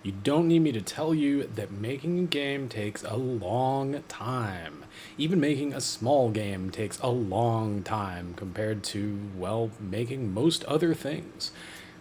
You don't need me to tell you that making a game takes a long time. Even making a small game takes a long time compared to, well, making most other things.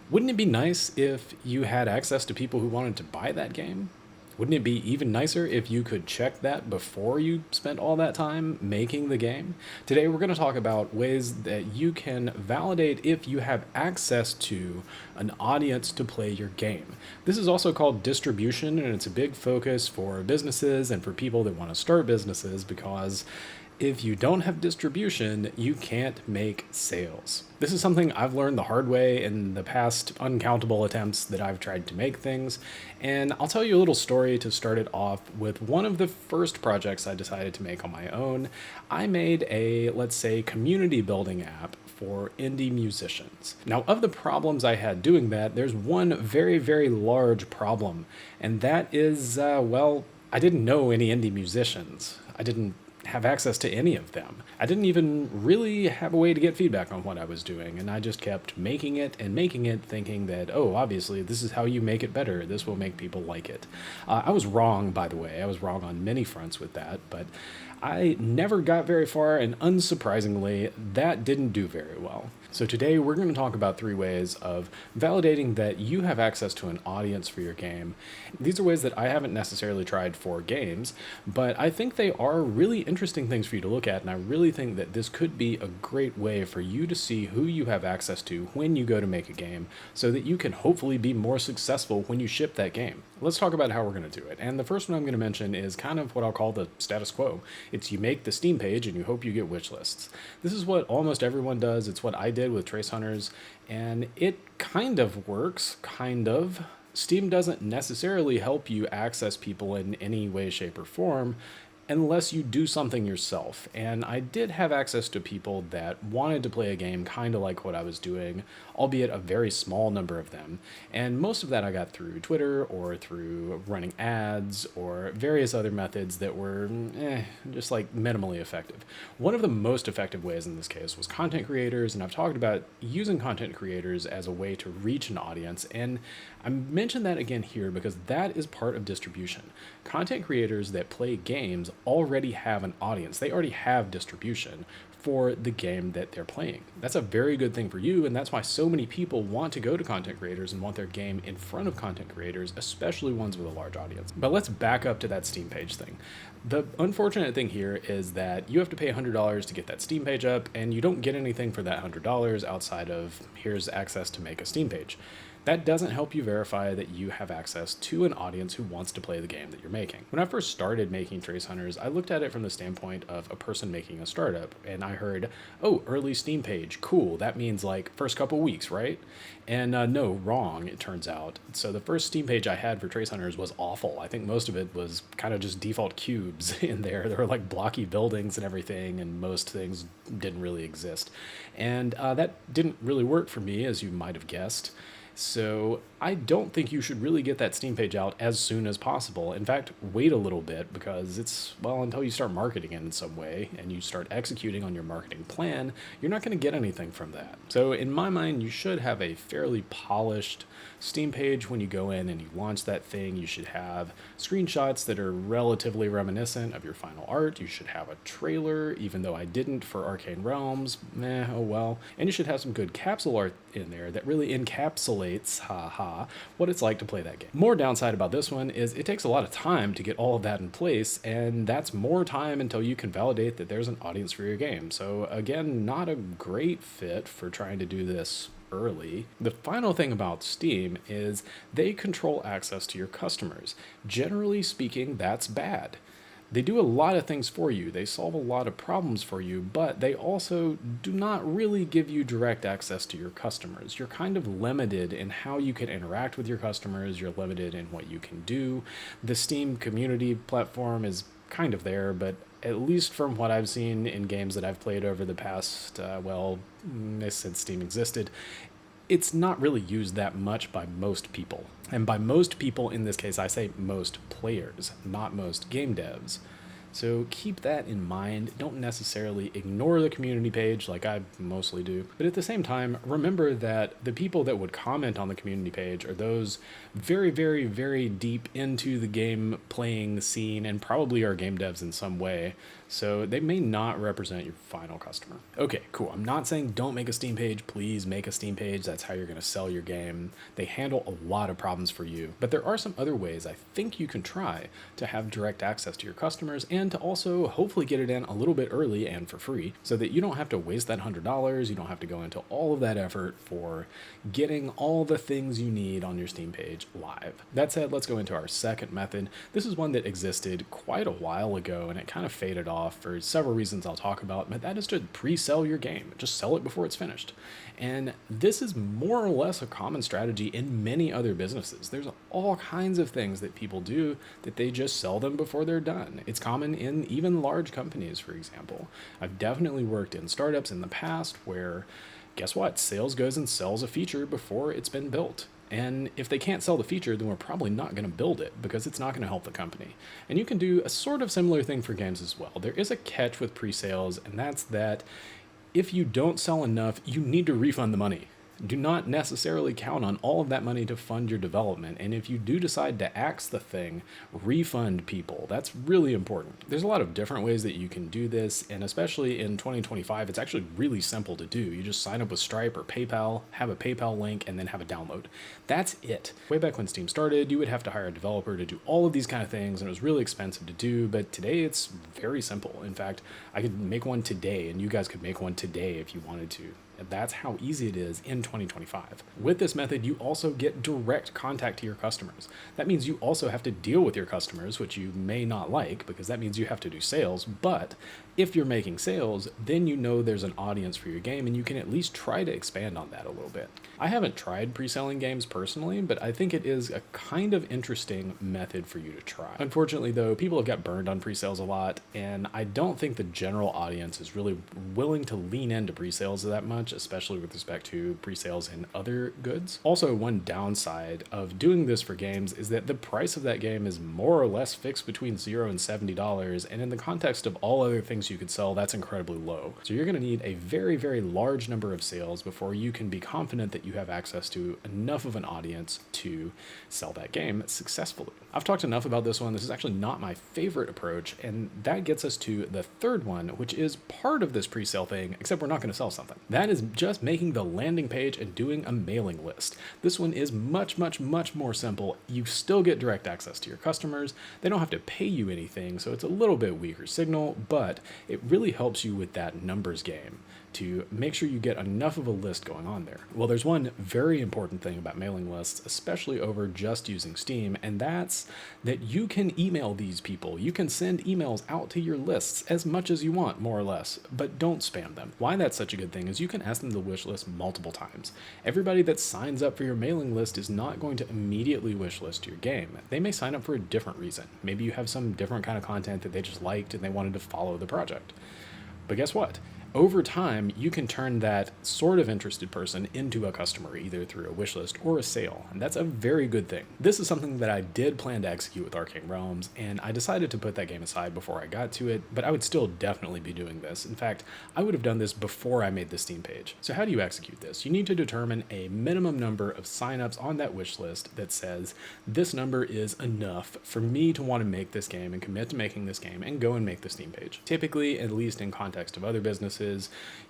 Wouldn't it be nice if you had access to people who wanted to buy that game? Wouldn't it be even nicer if you could check that before you spent all that time making the game? Today, we're going to talk about ways that you can validate if you have access to an audience to play your game. This is also called distribution, and it's a big focus for businesses and for people that want to start businesses because if you don't have distribution, you can't make sales. This is something I've learned the hard way in the past uncountable attempts that I've tried to make things. And I'll tell you a little story to start it off with one of the first projects I decided to make on my own. I made a, let's say, community building app for indie musicians. Now, of the problems I had doing that, there's one very, very large problem, and that is, I didn't know any indie musicians. I didn't have access to any of them. I didn't even really have a way to get feedback on what I was doing, and I just kept making it and making it, thinking that, oh, obviously, this is how you make it better. This will make people like it. I was wrong, by the way. I was wrong on many fronts with that, but I never got very far, and unsurprisingly, that didn't do very well. So today we're going to talk about 3 ways of validating that you have access to an audience for your game. These are ways that I haven't necessarily tried for games, but I think they are really interesting things for you to look at, and I really think that this could be a great way for you to see who you have access to when you go to make a game, so that you can hopefully be more successful when you ship that game. Let's talk about how we're going to do it. And the first one I'm going to mention is kind of what I'll call the status quo. It's you make the Steam page and you hope you get wish lists. This is what almost everyone does. It's what I did with Trace Hunters, and it kind of works, kind of. Steam doesn't necessarily help you access people in any way, shape, or form unless you do something yourself. And I did have access to people that wanted to play a game kind of like what I was doing, albeit a very small number of them. And most of that I got through Twitter or through running ads or various other methods that were just like minimally effective. One of the most effective ways in this case was content creators, and I've talked about using content creators as a way to reach an audience, and I mention that again here because that is part of distribution. Content creators that play games already have an audience. They already have distribution for the game that they're playing. That's a very good thing for you, and that's why so many people want to go to content creators and want their game in front of content creators, especially ones with a large audience. But let's back up to that Steam page thing. The unfortunate thing here is that you have to pay $100 to get that Steam page up, and you don't get anything for that $100 outside of here's access to make a Steam page. That doesn't help you verify that you have access to an audience who wants to play the game that you're making. When I first started making Trace Hunters, I looked at it from the standpoint of a person making a startup, and I heard, oh, early Steam page, cool, that means like first couple weeks, right? And no, wrong, it turns out. So the first Steam page I had for Trace Hunters was awful. I think most of it was kind of just default cubes in there. There were like blocky buildings and everything, and most things didn't really exist. And that didn't really work for me, as you might have guessed. So I don't think you should really get that Steam page out as soon as possible. In fact, wait a little bit because it's, well, until you start marketing it in some way and you start executing on your marketing plan, you're not going to get anything from that. So in my mind, you should have a fairly polished Steam page when you go in and you launch that thing. You should have screenshots that are relatively reminiscent of your final art. You should have a trailer, even though I didn't for Arcane Realms. Oh well. And you should have some good capsule art in there that really encapsulates, what it's like to play that game. More downside about this one is it takes a lot of time to get all of that in place, and that's more time until you can validate that there's an audience for your game. So again, not a great fit for trying to do this early. The final thing about Steam is they control access to your customers. Generally speaking, that's bad. They do a lot of things for you. They solve a lot of problems for you, but they also do not really give you direct access to your customers. You're kind of limited in how you can interact with your customers. You're limited in what you can do. The Steam community platform is kind of there, but at least from what I've seen in games that I've played over the past, since Steam existed, it's not really used that much by most people. And by most people in this case, I say most players, not most game devs. So keep that in mind. Don't necessarily ignore the community page like I mostly do. But at the same time, remember that the people that would comment on the community page are those very, very, very deep into the game playing scene and probably are game devs in some way. So they may not represent your final customer. Okay, cool. I'm not saying don't make a Steam page. Please make a Steam page. That's how you're going to sell your game. They handle a lot of problems for you. But there are some other ways I think you can try to have direct access to your customers and to also hopefully get it in a little bit early and for free so that you don't have to waste that $100. You don't have to go into all of that effort for getting all the things you need on your Steam page live. That said, let's go into our second method. This is one that existed quite a while ago and it kind of faded off for several reasons I'll talk about, but that is to pre-sell your game. Just sell it before it's finished. And this is more or less a common strategy in many other businesses. There's all kinds of things that people do that they just sell them before they're done. It's common in even large companies, for example. I've definitely worked in startups in the past where, guess what? Sales goes and sells a feature before it's been built. And if they can't sell the feature, then we're probably not going to build it because it's not going to help the company. And you can do a sort of similar thing for games as well. There is a catch with pre-sales, and that's that if you don't sell enough, you need to refund the money. Do not necessarily count on all of that money to fund your development. And if you do decide to axe the thing, refund people. That's really important. There's a lot of different ways that you can do this. And especially in 2025, it's actually really simple to do. You just sign up with Stripe or PayPal, have a PayPal link, and then have a download. That's it. Way back when Steam started, you would have to hire a developer to do all of these kind of things. And it was really expensive to do. But today it's very simple. In fact, I could make one today and you guys could make one today if you wanted to. That's how easy it is in 2025. With this method, you also get direct contact to your customers. That means you also have to deal with your customers, which you may not like because that means you have to do sales. But if you're making sales, then you know there's an audience for your game and you can at least try to expand on that a little bit. I haven't tried pre-selling games personally, but I think it is a kind of interesting method for you to try. Unfortunately, though, people have got burned on pre-sales a lot, and I don't think the general audience is really willing to lean into pre-sales that much, especially with respect to pre-sales in other goods. Also, one downside of doing this for games is that the price of that game is more or less fixed between $0 and $70, and in the context of all other things you could sell, that's incredibly low. So you're going to need a very, very large number of sales before you can be confident that you have access to enough of an audience to sell that game successfully. I've talked enough about this one. This is actually not my favorite approach, and that gets us to the third one, which is part of this pre-sale thing, except we're not going to sell something. That is just making the landing page and doing a mailing list. This one is much, much, much more simple. You still get direct access to your customers. They don't have to pay you anything, so it's a little bit weaker signal, but it really helps you with that numbers game to make sure you get enough of a list going on there. Well, there's one very important thing about mailing lists, especially over just using Steam, and that's that you can email these people. You can send emails out to your lists as much as you want, more or less, but don't spam them. Why that's such a good thing is you can ask them to wish list multiple times. Everybody that signs up for your mailing list is not going to immediately wish list your game. They may sign up for a different reason. Maybe you have some different kind of content that they just liked and they wanted to follow the project. But guess what? Over time, you can turn that sort of interested person into a customer, either through a wish list or a sale, and that's a very good thing. This is something that I did plan to execute with Arcane Realms, and I decided to put that game aside before I got to it, but I would still definitely be doing this. In fact, I would have done this before I made the Steam page. So how do you execute this? You need to determine a minimum number of signups on that wish list that says, this number is enough for me to want to make this game and commit to making this game and go and make the Steam page. Typically, at least in context of other businesses,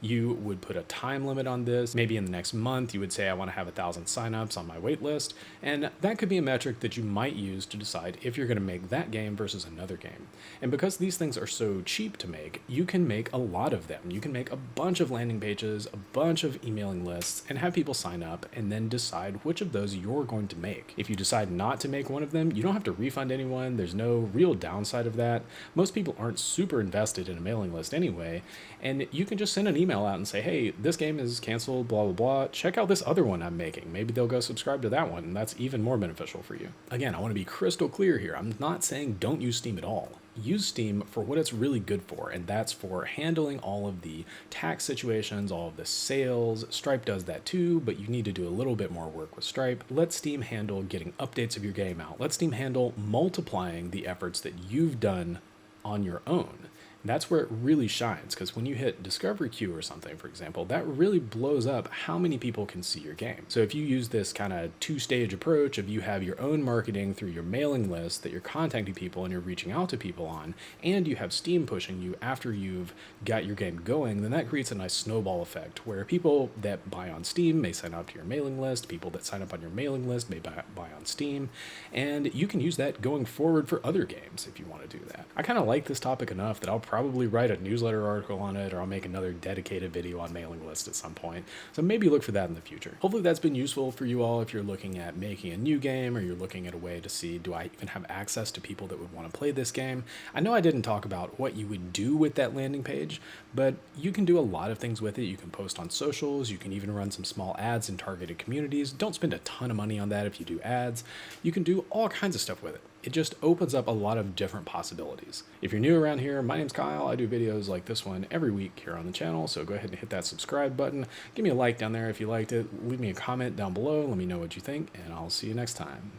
you would put a time limit on this. Maybe in the next month, you would say, I want to have 1,000 signups on my wait list. And that could be a metric that you might use to decide if you're going to make that game versus another game. And because these things are so cheap to make, you can make a lot of them. You can make a bunch of landing pages, a bunch of emailing lists, and have people sign up and then decide which of those you're going to make. If you decide not to make one of them, you don't have to refund anyone. There's no real downside of that. Most people aren't super invested in a mailing list anyway, and you can just send an email out and say, hey, this game is canceled, blah, blah, blah. Check out this other one I'm making. Maybe they'll go subscribe to that one, and that's even more beneficial for you. Again, I want to be crystal clear here. I'm not saying don't use Steam at all. Use Steam for what it's really good for, and that's for handling all of the tax situations, all of the sales. Stripe does that too, but you need to do a little bit more work with Stripe. Let Steam handle getting updates of your game out. Let Steam handle multiplying the efforts that you've done on your own. That's where it really shines, because when you hit discovery queue or something, for example, that really blows up how many people can see your game. So if you use this kind of two-stage approach of you have your own marketing through your mailing list that you're contacting people and you're reaching out to people on, and you have Steam pushing you after you've got your game going, then that creates a nice snowball effect where people that buy on Steam may sign up to your mailing list, people that sign up on your mailing list may buy on Steam, and you can use that going forward for other games if you want to do that. I kind of like this topic enough that I'll probably write a newsletter article on it, or I'll make another dedicated video on mailing lists at some point. So maybe look for that in the future. Hopefully that's been useful for you all if you're looking at making a new game, or you're looking at a way to see, do I even have access to people that would want to play this game? I know I didn't talk about what you would do with that landing page, but you can do a lot of things with it. You can post on socials, you can even run some small ads in targeted communities. Don't spend a ton of money on that if you do ads. You can do all kinds of stuff with it. It just opens up a lot of different possibilities. If you're new around here, my name's Kyle. I do videos like this one every week here on the channel, so go ahead and hit that subscribe button. Give me a like down there if you liked it. Leave me a comment down below. Let me know what you think, and I'll see you next time.